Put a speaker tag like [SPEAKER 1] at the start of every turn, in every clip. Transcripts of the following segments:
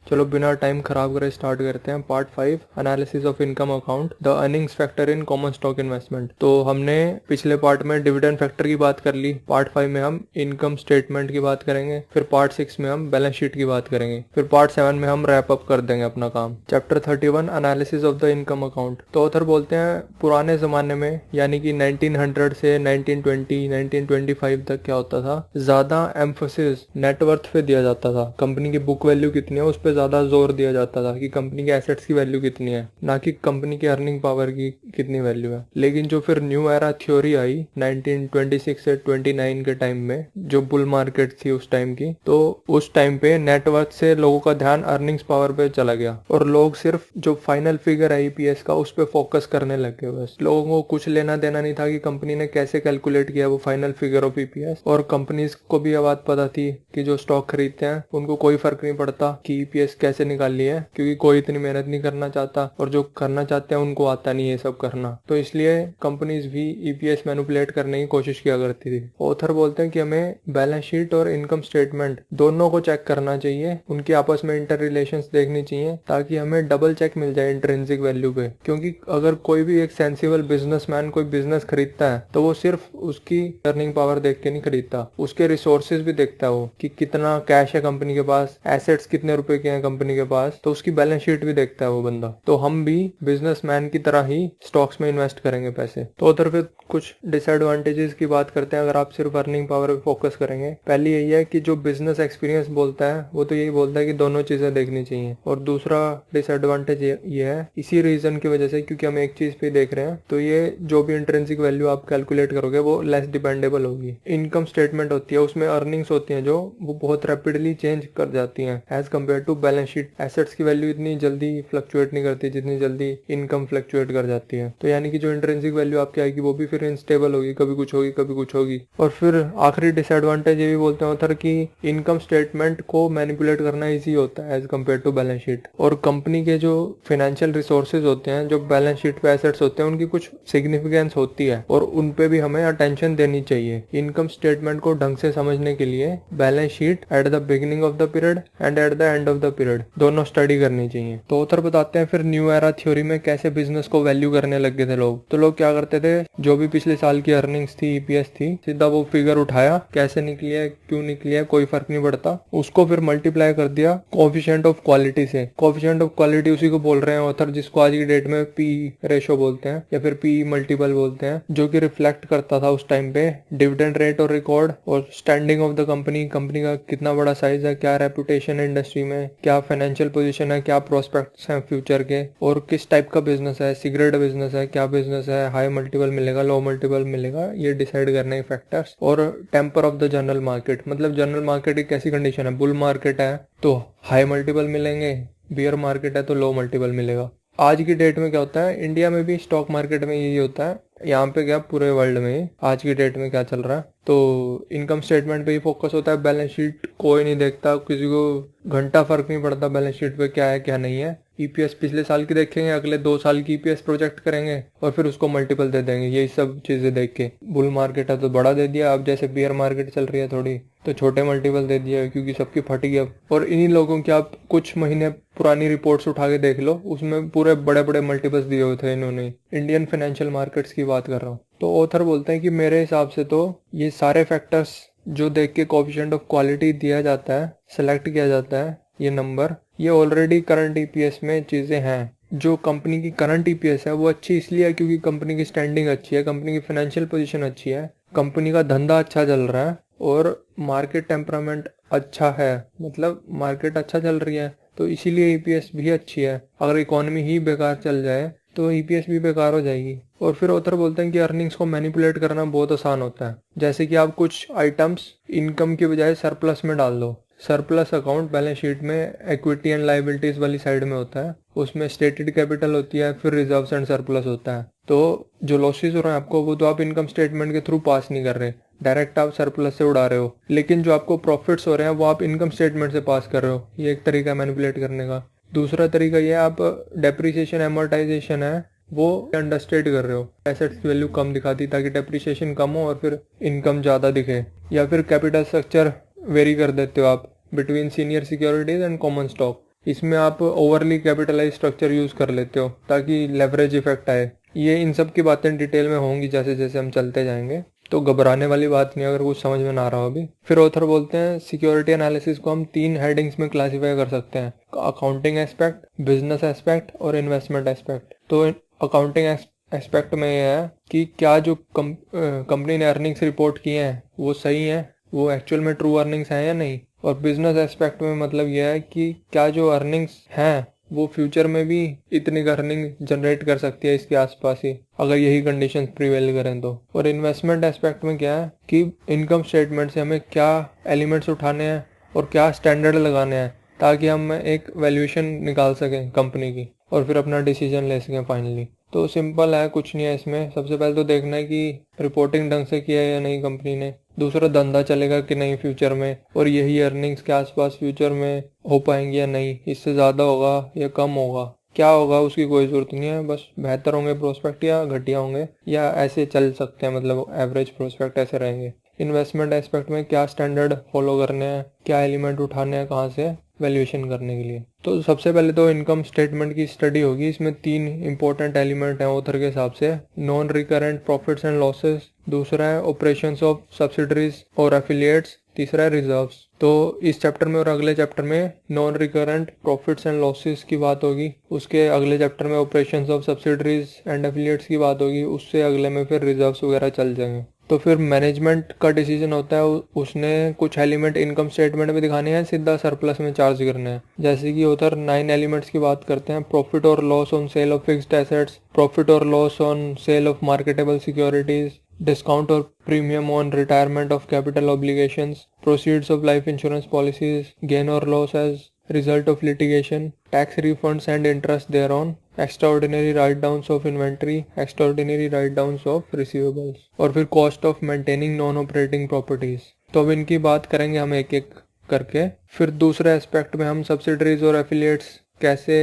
[SPEAKER 1] चलो बिना टाइम खराब करे स्टार्ट करते हैं। Part 5, analysis of income account, the earnings factor in common stock investment. तो हमने पिछले पार्ट में डिविडेंड फैक्टर की बात कर ली। पार्ट 5 में हम इनकम स्टेटमेंट की बात करेंगे। फिर पार्ट 6 में हम बैलेंस शीट की बात करेंगे। फिर पार्ट 7 में हम रैप अप कर देंगे अपना काम। Chapter 31, analysis of the income account. तो ऑथर बोलते हैं पुराने जमाने में यानी कि 1900 से 1920 1925 तक क्या होता था, ज्यादा एम्फोसिस नेटवर्थ पे दिया जाता था। कंपनी की बुक वैल्यू कितनी है उस पर ज्यादा जोर दिया जाता था कि कंपनी के एसेट्स की वैल्यू कितनी है, ना कि कंपनी की अर्निंग पावर की कितनी वैल्यू है। लेकिन जो फिर न्यू एरा थ्योरी आई 1926 से 29 के टाइम में, जो बुल मार्केट थी उस टाइम की, तो उस टाइम पे नेटवर्थ से लोगों का ध्यान अर्निंग्स पावर पे चला गया और लोग सिर्फ जो फाइनल फिगर है ईपीएस का उस पर फोकस करने लग गए। बस लोगों को कुछ लेना देना नहीं था कि कंपनी ने कैसे कैलकुलेट किया वो फाइनल फिगर ऑफ ईपीएस। और कंपनीज को भी यह बात पता थी कि जो स्टॉक खरीदते हैं उनको कोई फर्क नहीं पड़ता कि ईपीएस कैसे निकालनी है, क्योंकि कोई इतनी मेहनत नहीं करना चाहता और जो करना चाहते हैं उनको आता नहीं है सब करना। तो इसलिए कंपनीज भी ईपीएस मैनिपुलेट करने की कोशिश किया करती थी। ऑथर बोलते हैं कि हमें बैलेंस शीट और इनकम स्टेटमेंट दोनों को चेक करना चाहिए, उनकी आपस में इंटर रिलेशंस देखनी चाहिए ताकि हमें डबल चेक मिल जाए इंट्रिंसिक वैल्यू पे। क्योंकि अगर कोई भी एक सेंसिबल बिजनेसमैन कोई बिजनेस खरीदता है तो वो सिर्फ उसकी अर्निंग पावर देख के नहीं खरीदता, उसके रिसोर्सेज भी देखता है वो कि कितना कैश है कंपनी के पास, एसेट्स कितने रुपए के हैं कंपनी के पास, तो उसकी बैलेंस शीट भी देखता है वो बंदा। तो हम भी बिजनेसमैन की तरह ही स्टॉक्स में इन्वेस्ट करेंगे पैसे। तो उधर फिर कुछ डिसएडवांटेजेस की बात करते हैं अगर आप सिर्फ अर्निंग पावर पे फोकस करेंगे। पहली यही है कि जो बिजनेस एक्सपीरियंस बोलता है वो तो यही बोलता है कि दोनों चीजें देखनी चाहिए। और दूसरा डिसएडवांटेज ये है, इसी रीजन की वजह से, क्योंकि हम एक चीज पे देख रहे हैं, तो ये जो भी इंट्रिंसिक वैल्यू आप कैलकुलेट करोगे वो लेस डिपेंडेबल होगी। इनकम स्टेटमेंट होती है उसमें अर्निंग्स होती हैं जो वो बहुत रैपिडली चेंज कर जाती हैं as compare to balance sheet. Assets की वैल्यू इतनी जल्दी फ्लक्चुएट नहीं करती जितनी जल्दी इनकम फ्लक्चुएट कर जाती है। तो यानी कि जो इंट्रिंसिक वैल्यू आपकी आएगी वो भी फिर इनस्टेबल होगी, कभी कुछ होगी कभी कुछ होगी। और फिर आखिरी डिसएडवांटेज ये भी बोलते हैं ऑथर कि इनकम स्टेटमेंट को मैनिपुलेट करना ईजी होता है as compare to balance sheet. और कंपनी के जो फाइनेंशियल रिसोर्सेज होते हैं, जो बैलेंस शीट पे एसेट्स होते हैं, उनकी कुछ सिग्निफिकेंस होती है और उन पे भी हमें अटेंशन देनी चाहिए। इनकम स्टेटमेंट को ढंग से समझने के लिए balance sheet at the beginning of the period and at the end of the period दोनों स्टडी करनी चाहिए। तो ऑथर बताते हैं फिर न्यू एरा थ्योरी में कैसे बिजनेस को वैल्यू करने लग गए थे लोग। तो लोग क्या करते थे, जो भी पिछले साल की अर्निंग्स थी, ईपीएस थी, सीधा वो फिगर उठाया, कैसे निकली है क्यों निकली है कोई फर्क नहीं पड़ता, उसको फिर मल्टीप्लाई कर दिया कोएफिशिएंट ऑफ क्वालिटी से। कोएफिशिएंट ऑफ क्वालिटी उसी को बोल रहे हैं ऑथर जिसको आज की डेट में पी रेशो बोलते हैं या फिर पी मल्टीपल बोलते हैं, जो कि रिफ्लेक्ट करता था उस टाइम पे डिविडेंड रेट और रिकॉर्ड और standing of the company, company का कितना बड़ा साइज है, क्या रेपुटेशन है इंडस्ट्री में, क्या फाइनेंशियल पोजीशन है, क्या प्रोस्पेक्ट्स हैं फ्यूचर के, और किस टाइप का बिजनेस है, सिगरेट बिजनेस है, क्या बिजनेस है, हाई मल्टीपल मिलेगा लो मल्टीपल मिलेगा, ये डिसाइड करने के फैक्टर्स। और temper of the general market, मतलब जनरल मार्केट की कैसी कंडीशन है, बुल मार्केट है तो हाई मल्टीपल मिलेंगे, बियर मार्केट है तो लो मल्टीपल मिलेगा। आज की डेट में क्या होता है, इंडिया में भी स्टॉक मार्केट में यही होता है, यहाँ पे क्या पूरे वर्ल्ड में आज की डेट में क्या चल रहा है, तो इनकम स्टेटमेंट पे ही फोकस होता है। बैलेंस शीट कोई नहीं देखता, किसी को घंटा फर्क नहीं पड़ता बैलेंस शीट पे क्या है क्या नहीं है। ईपीएस पिछले साल की देखेंगे, अगले 2 साल की ईपीएस प्रोजेक्ट करेंगे और फिर उसको मल्टीपल दे देंगे, यही सब चीजें देख के। बुल मार्केट है तो बड़ा दे दिया, अब जैसे बियर मार्केट चल रही है थोड़ी तो छोटे मल्टीपल दे दिया क्योंकि सबकी फटी है। और इन्हीं लोगों की आप कुछ महीने पुरानी रिपोर्ट्स उठा के देख लो, उसमें पूरे बड़े बड़े मल्टीपल्स दिए हुए थे इन्होंने। इंडियन फाइनेंशियल मार्केट्स की बात कर रहा हूँ। तो ऑथर बोलते हैं कि मेरे हिसाब से तो ये सारे फैक्टर्स जो देख के कोएफिशिएंट ऑफ क्वालिटी दिया जाता है, सेलेक्ट किया जाता है, ये नंबर, ये ऑलरेडी करंट ईपीएस में चीजें हैं। जो कंपनी की करंट ईपीएस है वो अच्छी इसलिए है क्योंकि कंपनी की स्टैंडिंग अच्छी है, कंपनी की फाइनेंशियल पोजीशन अच्छी है, कंपनी का धंधा अच्छा चल रहा है और मार्केट टेम्परामेंट अच्छा है, मतलब मार्केट अच्छा चल रही है तो इसीलिए ईपीएस भी अच्छी है। अगर इकोनॉमी ही बेकार चल जाए तो ईपीएस भी बेकार हो जाएगी। और फिर ऑथर बोलते हैं कि अर्निंग्स को मैनिपुलेट करना बहुत आसान होता है। जैसे कि आप कुछ आइटम्स इनकम की बजाय सरप्लस में डाल दो। सरप्लस अकाउंट बैलेंस शीट में इक्विटी एंड लायबिलिटीज वाली साइड में होता है, उसमें स्टेटेड कैपिटल होती है, फिर रिजर्व्स एंड सरप्लस होता है। तो जो लॉसेस हो रहे हैं आपको वो तो आप इनकम स्टेटमेंट के थ्रू पास नहीं कर रहे, डायरेक्ट आप सरप्लस से उड़ा रहे हो। लेकिन जो आपको प्रॉफिट्स हो रहे हैं वो आप इनकम स्टेटमेंट से पास कर रहे हो, ये एक तरीका है मैनिपुलेट करने का। दूसरा तरीका ये आप डेप्रिसिएशन एमोर्टाइजेशन है वो अंडरस्टेट कर रहे हो, एसेट्स की वैल्यू कम दिखाती ताकि डेप्रिसिएशन कम हो और फिर इनकम ज्यादा दिखे। या फिर कैपिटल स्ट्रक्चर वेरी कर देते हो आप between senior securities and common stock, इसमें आप ओवरली कैपिटलाइज स्ट्रक्चर यूज कर लेते हो ताकि लेवरेज इफेक्ट आए। ये इन सब की बातें डिटेल में होंगी जैसे जैसे हम चलते जाएंगे, तो घबराने वाली बात नहीं अगर कुछ समझ में ना आ रहा हो अभी। फिर ऑथर बोलते हैं सिक्योरिटी एनालिसिस को हम 3 हेडिंग्स में क्लासिफाई कर सकते हैं, अकाउंटिंग एस्पेक्ट, बिजनेस एस्पेक्ट और इन्वेस्टमेंट एस्पेक्ट। तो अकाउंटिंग एस्पेक्ट में ये है कि क्या जो कंपनी ने अर्निंग्स रिपोर्ट किए हैं वो सही है, वो एक्चुअल में ट्रू अर्निंग्स हैं या नहीं। और बिजनेस एस्पेक्ट में मतलब यह है कि क्या जो अर्निंग्स हैं वो फ्यूचर में भी इतनी अर्निंग जनरेट कर सकती है इसके आसपास ही, अगर यही कंडीशंस प्रिवेल करें तो। और इन्वेस्टमेंट एस्पेक्ट में क्या है कि इनकम स्टेटमेंट से हमें क्या एलिमेंट्स उठाने हैं और क्या स्टैंडर्ड लगाने हैं ताकि हम एक वैल्यूएशन निकाल सकें कंपनी की और फिर अपना डिसीजन ले सकें फाइनली। तो सिंपल है, कुछ नहीं है इसमें। सबसे पहले तो देखना है कि रिपोर्टिंग ढंग से किया है या नहीं कंपनी ने, दूसरा धंधा चलेगा कि नहीं फ्यूचर में, और यही अर्निंग्स के आसपास फ्यूचर में हो पाएंगी या नहीं, इससे ज़्यादा होगा या कम होगा, क्या होगा उसकी कोई ज़रूरत नहीं है, बस बेहतर होंगे प्रोस्पेक्ट या घटिया होंगे या ऐसे चल सकते हैं, मतलब एवरेज प्रोस्पेक्ट ऐसे रहेंगे। इन्वेस्टमेंट एस्पेक्ट में क्या स्टैंडर्ड फॉलो करने हैं, क्या एलिमेंट उठाने हैं कहाँ से वैल्यूएशन करने के लिए। तो सबसे पहले तो इनकम स्टेटमेंट की स्टडी होगी। इसमें 3 इंपॉर्टेंट एलिमेंट हैं ऑथर के हिसाब से, non recurrent profits and losses, दूसरा है ऑपरेशंस ऑफ सब्सिडरीज और एफिलिएट्स, तीसरा है रिजर्व्स। तो इस चैप्टर में और अगले चैप्टर में non recurrent profits and losses की बात होगी, उसके अगले चैप्टर में operations of subsidiaries and affiliates की बात होगी, उससे अगले में फिर रिजर्व्स वगैरह चल जाएंगे। तो फिर मैनेजमेंट का डिसीजन होता है, उसने कुछ एलिमेंट इनकम स्टेटमेंट में दिखाने हैं, सीधा सरप्लस में चार्ज करने हैं। जैसे कि उधर 9 एलिमेंट्स की बात करते हैं, प्रॉफिट और loss on sale of fixed assets, profit और loss on sale of marketable securities, discount और premium on retirement of capital obligations, proceeds of life insurance policies, gain और loss as result of litigation, tax refunds and interest thereon, extraordinary write downs of inventory, extraordinary write downs of receivables, और फिर cost of maintaining non operating properties। तो अब इनकी बात करेंगे हम एक एक करके। फिर दूसरे एस्पेक्ट में हम सब्सिडरीज और एफिलिएट्स कैसे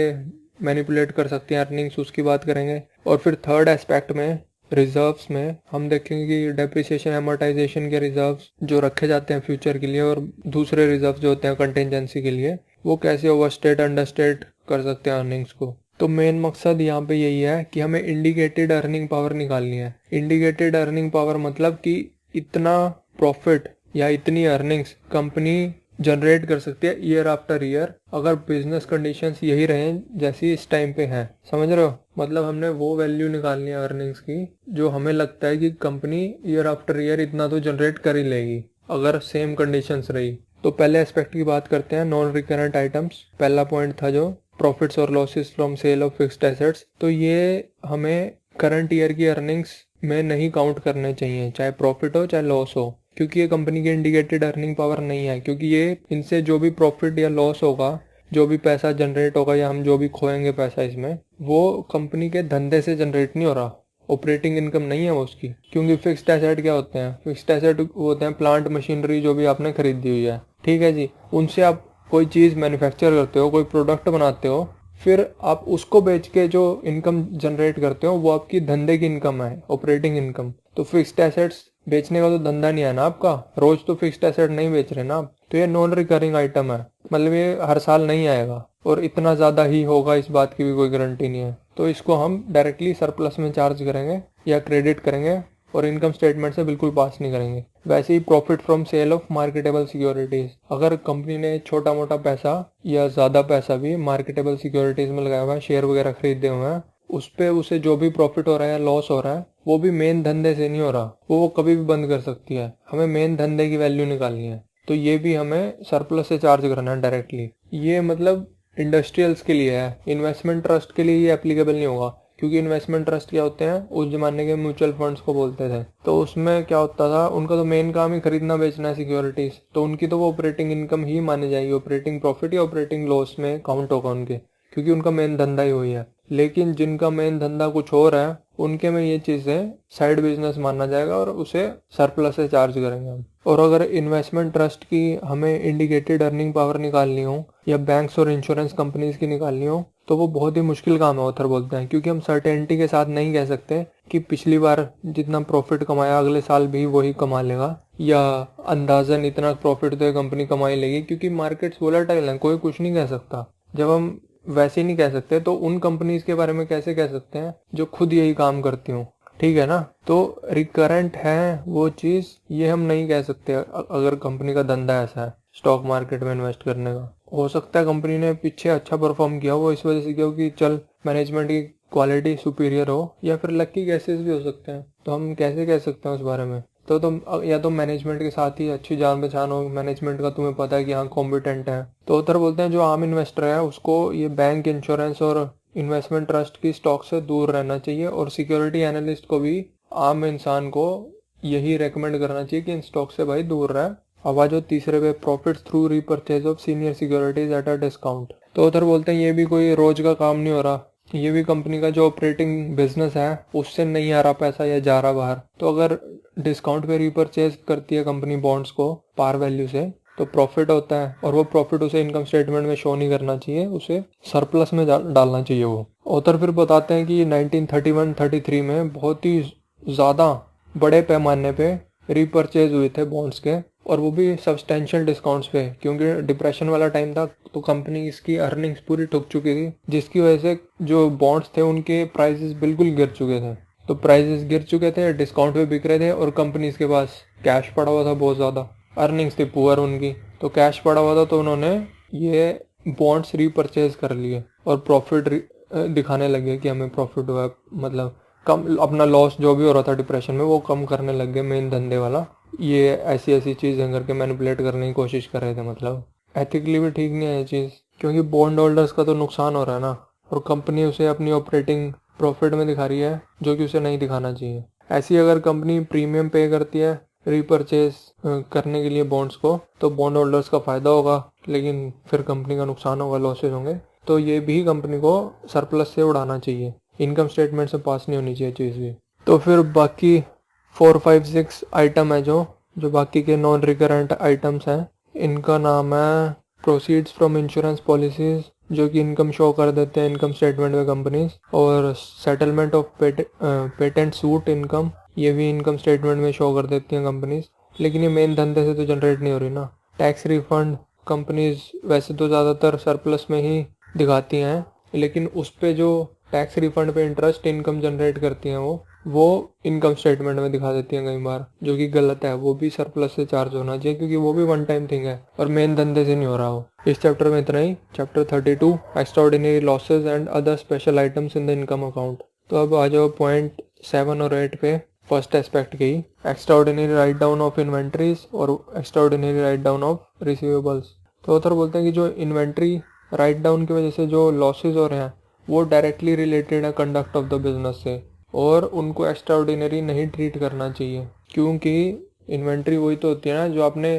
[SPEAKER 1] मैनिपुलेट कर सकते हैं अर्निंग्स, उसकी बात करेंगे। और फिर थर्ड एस्पेक्ट में रिजर्व्स में हम देखेंगे कि डेप्रिसिएशन एमोर्टाइजेशन के रिजर्व्स जो रखे जाते हैं फ्यूचर के लिए और दूसरे रिजर्व्स जो होते हैं कंटिजेंसी के लिए, वो कैसे ओवरस्टेट अंडरस्टेट कर सकते हैं अर्निंग्स को। तो मेन मकसद यहाँ पे यही है कि हमें इंडिकेटेड अर्निंग पावर निकालनी है। इंडिकेटेड अर्निंग पावर मतलब कि इतना प्रॉफिट या इतनी अर्निंग्स कंपनी जनरेट कर सकती है ईयर आफ्टर ईयर, अगर बिजनेस कंडीशंस यही रहें जैसी इस टाइम पे हैं। समझ रहे हो, मतलब हमने वो वैल्यू निकालनी है अर्निंग्स की जो हमें लगता है कि कंपनी ईयर आफ्टर ईयर इतना तो जनरेट कर ही लेगी अगर सेम कंडीशंस रही। तो पहले एस्पेक्ट की बात करते हैं, नॉन रिकरेंट आइटम्स। पहला पॉइंट था जो प्रॉफिट्स और losses from sale of fixed assets. तो ये हमें करंट ईयर की अर्निंग्स में नहीं काउंट करने चाहिए, चाहे प्रॉफिट हो चाहे लॉस हो, क्योंकि ये कंपनी की इंडिकेटेड अर्निंग पावर नहीं है। क्योंकि ये इनसे जो भी प्रॉफिट या लॉस होगा, जो भी पैसा जनरेट होगा या हम जो भी खोएंगे पैसा इसमें, वो कंपनी के धंधे से जनरेट नहीं हो रहा, ऑपरेटिंग इनकम नहीं है वो उसकी। क्योंकि फिक्स्ड एसेट क्या होते हैं, फिक्स्ड एसेट होते हैं प्लांट मशीनरी जो भी आपने खरीदी हुई है, ठीक है जी। उनसे आप कोई चीज़ मैन्युफैक्चर करते हो, कोई प्रोडक्ट बनाते हो, फिर आप उसको बेच के जो इनकम जनरेट करते हो वो आपकी धंधे की इनकम है, ऑपरेटिंग इनकम। तो फिक्स्ड एसेट्स बेचने का तो धंधा नहीं है ना आपका, रोज तो फिक्स्ड एसेट नहीं बेच रहे ना आप। तो ये नॉन रिकरिंग आइटम है, मतलब ये हर साल नहीं आएगा और इतना ज़्यादा ही होगा इस बात की भी कोई गारंटी नहीं है। तो इसको हम डायरेक्टली सरप्लस में चार्ज करेंगे या क्रेडिट करेंगे और इनकम स्टेटमेंट से बिल्कुल पास नहीं करेंगे। वैसे ही profit from sale of marketable securities, अगर कंपनी ने छोटा मोटा पैसा या ज़्यादा पैसा भी मार्केटेबल सिक्योरिटीज में लगाया हुआ है, शेयर वगैरह खरीदे हुए हैं, उस पे उसे जो भी प्रॉफिट हो रहा है या लॉस हो रहा है वो भी मेन धंधे से नहीं हो रहा, वो कभी भी बंद कर सकती है। हमें मेन धंधे की वैल्यू निकालनी है, तो ये भी हमें सरप्लस से चार्ज करना है डायरेक्टली। ये मतलब इंडस्ट्रियल्स के लिए है, इन्वेस्टमेंट ट्रस्ट के लिए ये एप्लीकेबल नहीं होगा। क्योंकि इन्वेस्टमेंट ट्रस्ट क्या होते हैं, उस जमाने के म्यूचुअल फंड्स को बोलते थे। तो उसमें क्या होता था, उनका तो मेन काम ही खरीदना बेचना है सिक्योरिटीज, तो उनकी तो वो ऑपरेटिंग इनकम ही मानी जाएगी, ऑपरेटिंग प्रॉफिट या ऑपरेटिंग लॉस में काउंट होगा उनके, क्योंकि उनका मेन धंधा ही वही है। लेकिन जिनका मेन धंधा कुछ और है, उनके में ये चीज़ें साइड बिजनेस माना जाएगा और उसे सरप्लस से चार्ज करेंगे हम। और अगर इन्वेस्टमेंट ट्रस्ट की हमें इंडिकेटेड अर्निंग पावर निकालनी हो या बैंक्स और इंश्योरेंस कंपनीज की निकालनी हो, तो वो बहुत ही मुश्किल काम है ऑथर बोलते हैं। क्योंकि हम सर्टेनिटी के साथ नहीं कह सकते कि पिछली बार जितना प्रॉफिट कमाया अगले साल भी वही कमा लेगा, या अंदाजन इतना प्रॉफिट तो ये कंपनी कमा ही लेगी, क्योंकि मार्केट्स वोलेटाइल हैं, कोई कुछ नहीं कह सकता। जब हम वैसे ही नहीं कह सकते तो उन कंपनीज के बारे में कैसे कह सकते हैं जो खुद यही काम करती हूँ, ठीक है ना। तो रिकरेंट है वो चीज, ये हम नहीं कह सकते अगर कंपनी का धंधा ऐसा है स्टॉक मार्केट में इन्वेस्ट करने का। हो सकता है कंपनी ने पीछे अच्छा परफॉर्म किया हो, इस वजह से किया हो कि चल मैनेजमेंट की क्वालिटी सुपीरियर हो, या फिर लकी केसेस भी हो सकते हैं। तो हम कैसे कह सकते हैं उस बारे में। तो तुम या तो मैनेजमेंट के साथ ही अच्छी जान पहचान हो, मैनेजमेंट का तुम्हें पता है कि हाँ कॉम्पिटेंट है। तो उधर बोलते हैं जो आम इन्वेस्टर है उसको ये बैंक, इंश्योरेंस और इन्वेस्टमेंट ट्रस्ट की स्टॉक से दूर रहना चाहिए, और सिक्योरिटी एनालिस्ट को भी, आम इंसान को यही रेकमेंड करना चाहिए कि इन स्टॉक से भाई दूर रहे। अब आ जाओ तीसरे पे, profit through repurchase of senior securities at a discount. तो उधर बोलते हैं ये भी कोई रोज का काम नहीं हो रहा, ये भी कंपनी का जो ऑपरेटिंग बिजनेस है उससे नहीं आ रहा पैसा या जा रहा बाहर। तो अगर डिस्काउंट पे रीपर्चेज करती है कंपनी बॉन्ड्स को पार वैल्यू से, तो प्रॉफिट होता है, और वो प्रॉफिट उसे इनकम स्टेटमेंट में शो नहीं करना चाहिए, उसे सरप्लस में डालना चाहिए वो। ऑथर फिर बताते हैं कि 1931-33 में बहुत ही ज़्यादा बड़े पैमाने पे रीपर्चेज हुए थे बॉन्ड्स के, और वो भी सब्सटेंशियल डिस्काउंट्स पे, क्योंकि डिप्रेशन वाला टाइम था तो कंपनी इसकी अर्निंग्स पूरी ठुक चुकी थी, जिसकी वजह से जो बॉन्ड्स थे उनके प्राइसेस बिल्कुल गिर चुके थे। तो प्राइसेस गिर चुके थे, डिस्काउंट पे बिक रहे थे, और कंपनीज के पास कैश पड़ा हुआ था बहुत ज़्यादा, अर्निंग्स थी पुअर उनकी, तो कैश पड़ा हुआ था, तो उन्होंने ये बॉन्ड्स रीपर्चेज कर लिए और प्रॉफिट दिखाने लगे कि हमें प्रॉफिट हुआ, मतलब कम अपना लॉस जो भी हो रहा था डिप्रेशन में वो कम करने लग गए मेन धंधे वाला। ये ऐसी ऐसी चीज़ें करके मैनिपुलेट करने की कोशिश कर रहे थे, मतलब एथिकली भी ठीक नहीं है ये चीज़, क्योंकि बॉन्ड होल्डर्स का तो नुकसान हो रहा है ना, और कंपनी उसे अपनी ऑपरेटिंग प्रॉफिट में दिखा रही है जो कि उसे नहीं दिखाना चाहिए। ऐसी अगर कंपनी प्रीमियम पे करती है रीपरचेज करने के लिए बॉन्ड्स को, तो बॉन्ड होल्डर्स का फायदा होगा, लेकिन फिर कंपनी का नुकसान होगा, लॉसेज होंगे। तो ये भी कंपनी को सरप्लस से उड़ाना चाहिए, इनकम स्टेटमेंट से पास नहीं होनी चाहिए चीज़ भी। तो फिर बाकी 4, 5, 6 आइटम है जो जो बाकी के नॉन रिकरेंट आइटम्स हैं, इनका नाम है प्रोसीड्स फ्रॉम इंश्योरेंस पॉलिसीज, जो कि इनकम शो कर देते हैं इनकम स्टेटमेंट में कंपनीज, और settlement of patent suit income, ये भी इनकम स्टेटमेंट में शो कर देती हैं कंपनीज, लेकिन ये मेन धंधे से तो जनरेट नहीं हो रही ना। टैक्स रिफंड कंपनीज वैसे तो ज़्यादातर सरप्लस में ही दिखाती हैं, लेकिन उस पे जो टैक्स रिफंड पे इंटरेस्ट इनकम जनरेट करती हैं वो इनकम स्टेटमेंट में दिखा देती हैं कई बार, जो कि गलत है। वो भी सरप्लस से चार्ज होना चाहिए, क्योंकि वो भी वन टाइम थिंग है और मेन धंधे से नहीं हो रहा हो। इस चैप्टर में इतना ही। Chapter 32 extraordinary losses and other special items in the income account. तो अब आ जाओ पॉइंट 7 और 8 पे, फर्स्ट एस्पेक्ट की, extraordinary write down of inventories और extraordinary write down of receivables. तो ऑथर बोलते हैं कि जो इन्वेंट्री राइट डाउन की वजह से जो लॉसेज हो रहे हैं वो डायरेक्टली रिलेटेड है कंडक्ट ऑफ द बिजनेस से, और उनको एक्स्ट्राऑर्डिनरी नहीं ट्रीट करना चाहिए, क्योंकि इन्वेंट्री वही तो होती है ना जो आपने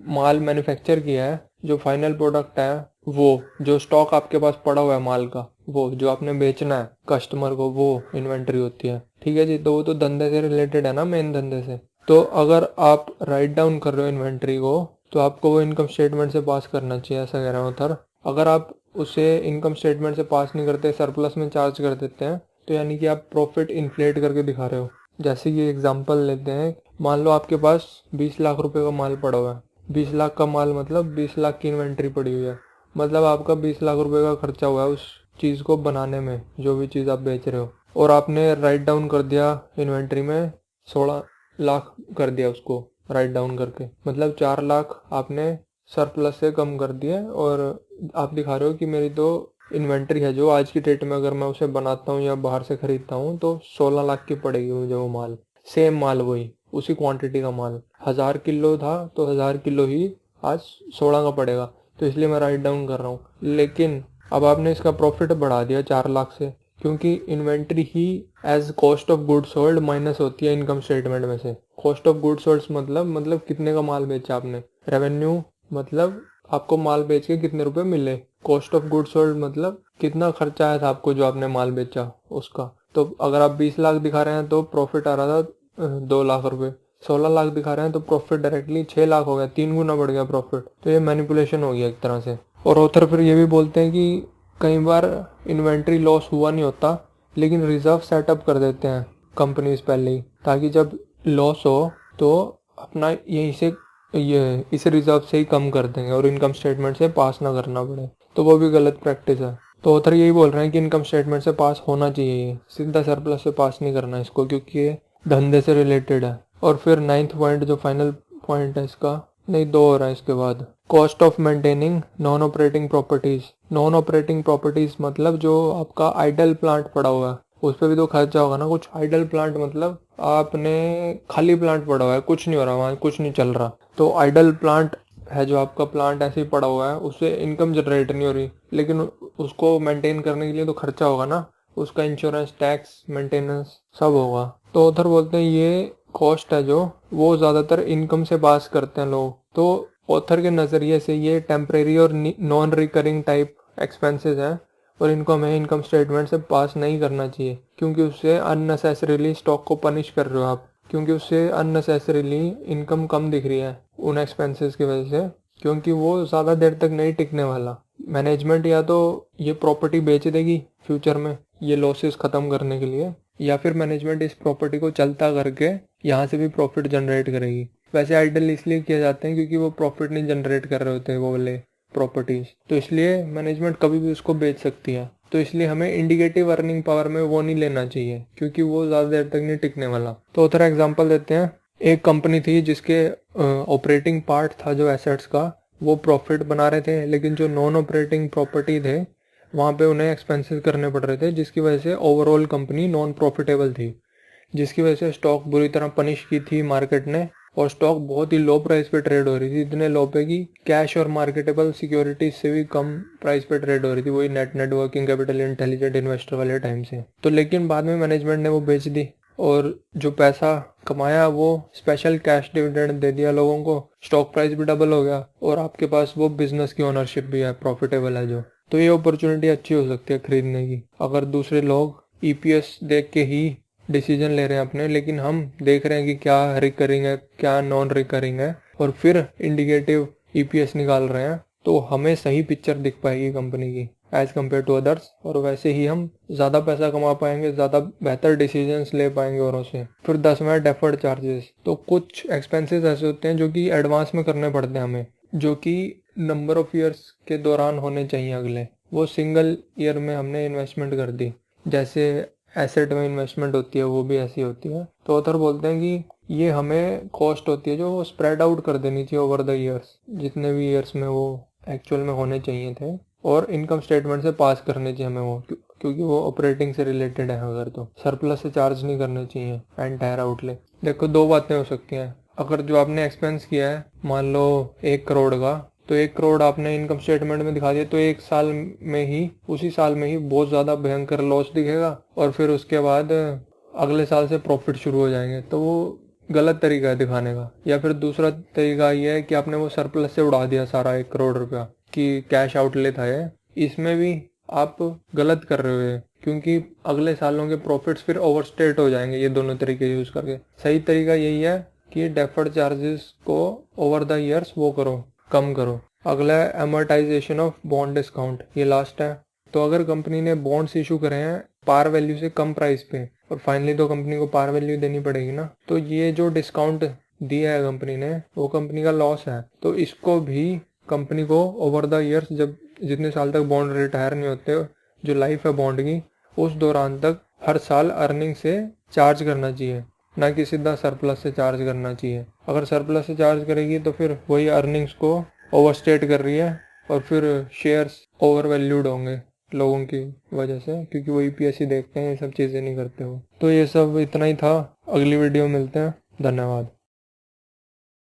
[SPEAKER 1] माल मैन्युफैक्चर किया है, जो फाइनल प्रोडक्ट है, वो जो स्टॉक आपके पास पड़ा हुआ है माल का, वो जो आपने बेचना है कस्टमर को, वो इन्वेंट्री होती है। ठीक है जी, तो वो तो धंधे से रिलेटेड है ना, मेन धंधे से। तो अगर आप राइट डाउन कर रहे हो इन्वेंट्री को, तो आपको वो इनकम स्टेटमेंट से पास करना चाहिए, ऐसा कह रहा हूँ सर। अगर आप उसे इनकम स्टेटमेंट से पास नहीं करते, सरप्लस में चार्ज कर देते हैं, तो यानी कि आप प्रॉफिट इन्फ्लेट करके दिखा रहे हो। जैसे कि एग्जांपल लेते हैं, मान लो आपके पास 20 लाख रुपए का माल पड़ा हुआ है। 20 लाख का माल मतलब 20 लाख की इन्वेंट्री पड़ी हुई है, मतलब आपका 20 लाख रुपए का खर्चा हुआ है उस चीज़ को बनाने में, जो भी चीज़ आप बेच रहे हो, और आपने राइट डाउन कर दिया इन्वेंट्री में 16 लाख कर दिया उसको राइट डाउन करके, मतलब 4 लाख आपने सरप्लस से कम कर दिया, और आप दिखा रहे हो कि मेरी तो इन्वेंट्री है जो आज की डेट में अगर मैं उसे बनाता हूँ या बाहर से खरीदता हूँ तो 16 लाख की पड़ेगी मुझे वो माल। सेम माल, वही उसी क्वांटिटी का माल 1000 किलो था तो 1000 किलो ही आज 16 का पड़ेगा, तो इसलिए मैं राइट डाउन कर रहा हूँ। लेकिन अब आपने इसका प्रॉफिट बढ़ा दिया 4 लाख से, क्योंकि इन्वेंट्री ही as cost of good sold minus होती है इनकम स्टेटमेंट में से। कॉस्ट ऑफ गुड सोल्ड मतलब कितने का माल बेचा आपने, रेवेन्यू मतलब आपको माल बेच के कितने रुपए मिले, कॉस्ट ऑफ गुड सोल्ड मतलब कितना खर्चा आया था आपको जो आपने माल बेचा उसका। तो अगर आप 20 लाख दिखा रहे हैं तो प्रॉफिट आ रहा था 2 लाख रुपए, 16 लाख दिखा रहे हैं तो प्रॉफिट डायरेक्टली 6 लाख हो गया, 3 गुना बढ़ गया प्रॉफिट। तो ये मैनिपुलेशन हो गया एक तरह से। और ऑथर फिर ये भी बोलते हैं कि कई बार इन्वेंट्री लॉस हुआ नहीं होता, लेकिन रिजर्व सेटअप कर देते हैं कंपनीज पहले ही, ताकि जब लॉस हो तो अपना यहीं से ये इस रिजर्व से ही कम कर देंगे और इनकम स्टेटमेंट से पास ना करना पड़े। तो वो भी गलत प्रैक्टिस है। तो ऑथर यही बोल रहे हैं कि इनकम स्टेटमेंट से पास होना चाहिए, ये सीधा सरप्लस से पास नहीं करना इसको, क्योंकि ये धंधे से रिलेटेड है। और फिर 9th पॉइंट जो फाइनल पॉइंट है इसका, नहीं 2 हो रहा है इसके बाद, cost of maintaining non operating properties. Non operating properties मतलब जो आपका आइडल प्लांट पड़ा हुआ है, उस पर भी तो खर्चा होगा ना कुछ। आइडल प्लांट मतलब आपने खाली प्लांट पड़ा हुआ है, कुछ नहीं हो रहा वहाँ, कुछ नहीं चल रहा, तो आइडल प्लांट है जो आपका प्लांट ऐसे ही पड़ा हुआ है, उससे इनकम जनरेट नहीं हो रही, लेकिन उसको मेंटेन करने के लिए तो खर्चा होगा ना, उसका इंश्योरेंस, टैक्स, मेंटेनेंस सब होगा। तो उधर बोलते हैं ये कॉस्ट है जो वो ज्यादातर इनकम से पास करते हैं लोग। तो ऑथर के नजरिए से ये टेम्परेरी और नॉन रिकरिंग टाइप एक्सपेंसेस हैं, और इनको हमें इनकम स्टेटमेंट से पास नहीं करना चाहिए, क्योंकि उससे अननेसेसरीली स्टॉक को पनिश कर रहे हो आप, क्योंकि उससे अननेसेसरीली इनकम कम दिख रही है उन एक्सपेंसेस की वजह से, क्योंकि वो ज़्यादा देर तक नहीं टिकने वाला। मैनेजमेंट या तो ये प्रॉपर्टी बेच देगी फ्यूचर में ये लॉसेस ख़त्म करने के लिए, या फिर मैनेजमेंट इस प्रॉपर्टी को चलता करके यहाँ से भी प्रॉफिट जनरेट करेगी। वैसे आइडल इसलिए किए जाते हैं क्योंकि वो प्रॉफिट नहीं जनरेट कर रहे होते वो वाले प्रॉपर्टीज, तो इसलिए मैनेजमेंट कभी भी उसको बेच सकती है। तो इसलिए हमें इंडिकेटिव अर्निंग पावर में वो नहीं लेना चाहिए, क्योंकि वो ज़्यादा देर तक नहीं टिकने वाला। तो उधर एग्जांपल देते हैं, एक कंपनी थी जिसके ऑपरेटिंग पार्ट था जो एसेट्स का, वो प्रॉफिट बना रहे थे, लेकिन जो नॉन ऑपरेटिंग प्रॉपर्टी थे वहाँ पे उन्हें एक्सपेंसेस करने पड़ रहे थे, जिसकी वजह से ओवरऑल कंपनी नॉन प्रॉफिटेबल थी, जिसकी वजह से स्टॉक बुरी तरह पनिश की थी मार्केट ने, और स्टॉक बहुत ही लो प्राइस पे ट्रेड हो रही थी, इतने लो पे कि कैश और मार्केटेबल सिक्योरिटीज से भी कम प्राइस पे ट्रेड हो रही थी, वही net working capital intelligent investor वाले टाइम से। तो लेकिन बाद में मैनेजमेंट ने वो बेच दी, और जो पैसा कमाया वो स्पेशल कैश डिविडेंड दे दिया लोगों को, स्टॉक प्राइस भी डबल हो गया, और आपके पास वो बिजनेस की ओनरशिप भी है, प्रॉफिटेबल है जो। तो ये अपॉर्चुनिटी अच्छी हो सकती है खरीदने की, अगर दूसरे लोग ईपीएस देख के ही डिसीजन ले रहे हैं अपने, लेकिन हम देख रहे हैं कि क्या रिकरिंग है क्या नॉन रिकरिंग है, और फिर इंडिकेटिव ईपीएस निकाल रहे हैं, तो हमें सही पिक्चर दिख पाएगी कंपनी की एज कम्पेयर टू अदर्स, और वैसे ही हम ज़्यादा पैसा कमा पाएंगे, ज़्यादा बेहतर डिसीजंस ले पाएंगे औरों से। फिर 10वां है डेफर्ड चार्जेस। तो कुछ एक्सपेंसेस ऐसे होते हैं जो कि एडवांस में करने पड़ते हैं हमें, जो कि नंबर ऑफ ईयर्स के दौरान होने चाहिए अगले, वो सिंगल ईयर में हमने इन्वेस्टमेंट कर दी, जैसे एसेट में इन्वेस्टमेंट होती है वो भी ऐसी होती है। तो ऑथर बोलते हैं कि ये हमें कॉस्ट होती है जो वो स्प्रेड आउट कर देनी चाहिए ओवर द ईयर्स, जितने भी ईयर्स में वो एक्चुअल में होने चाहिए थे, और इनकम स्टेटमेंट से पास करने चाहिए हमें वो, क्योंकि वो ऑपरेटिंग से रिलेटेड है, अगर तो सरप्लस से चार्ज नहीं करने चाहिए एंटायर आउटले। देखो 2 बातें हो सकती हैं, अगर जो आपने एक्सपेंस किया है मान लो 1 करोड़ का, तो 1 करोड़ आपने इनकम स्टेटमेंट में दिखा दिया, तो 1 साल में ही, उसी साल में ही बहुत ज़्यादा भयंकर लॉस दिखेगा, और फिर उसके बाद अगले साल से प्रॉफिट शुरू हो जाएंगे, तो वो गलत तरीका है दिखाने का। या फिर दूसरा तरीका ये है कि आपने वो सरप्लस से उड़ा दिया सारा 1 करोड़ रुपया कि कैश आउटले था ये, इसमें भी आप गलत कर रहे हो, क्योंकि अगले सालों के प्रॉफिट्स फिर ओवरस्टेट हो जाएंगे ये दोनों तरीके यूज़ करके। सही तरीका यही है कि डेफर्ड चार्जेस को ओवर द ईयर्स वो करो, कम करो। अगला है अमोर्टाइजेशन ऑफ बॉन्ड डिस्काउंट, ये लास्ट है। तो अगर कंपनी ने बॉन्ड्स इशू करे हैं पार वैल्यू से कम प्राइस पे, और फाइनली तो कंपनी को पार वैल्यू देनी पड़ेगी ना, तो ये जो डिस्काउंट दिया है कंपनी ने वो कंपनी का लॉस है, तो इसको भी कंपनी को ओवर द ईयर्स, जब जितने साल तक बॉन्ड रिटायर नहीं होते, जो लाइफ है बॉन्ड की, उस दौरान तक हर साल अर्निंग से चार्ज करना चाहिए, ना कि सीधा सरप्लस से चार्ज करना चाहिए। अगर सरप्लस से चार्ज करेगी तो फिर वही अर्निंग्स को ओवरस्टेट कर रही है, और फिर शेयर्स ओवर वैल्यूड होंगे लोगों की वजह से, क्योंकि वो ईपीएस ही देखते हैं, ये सब चीज़ें नहीं करते हो। तो ये सब इतना ही था, अगली वीडियो मिलते हैं, धन्यवाद।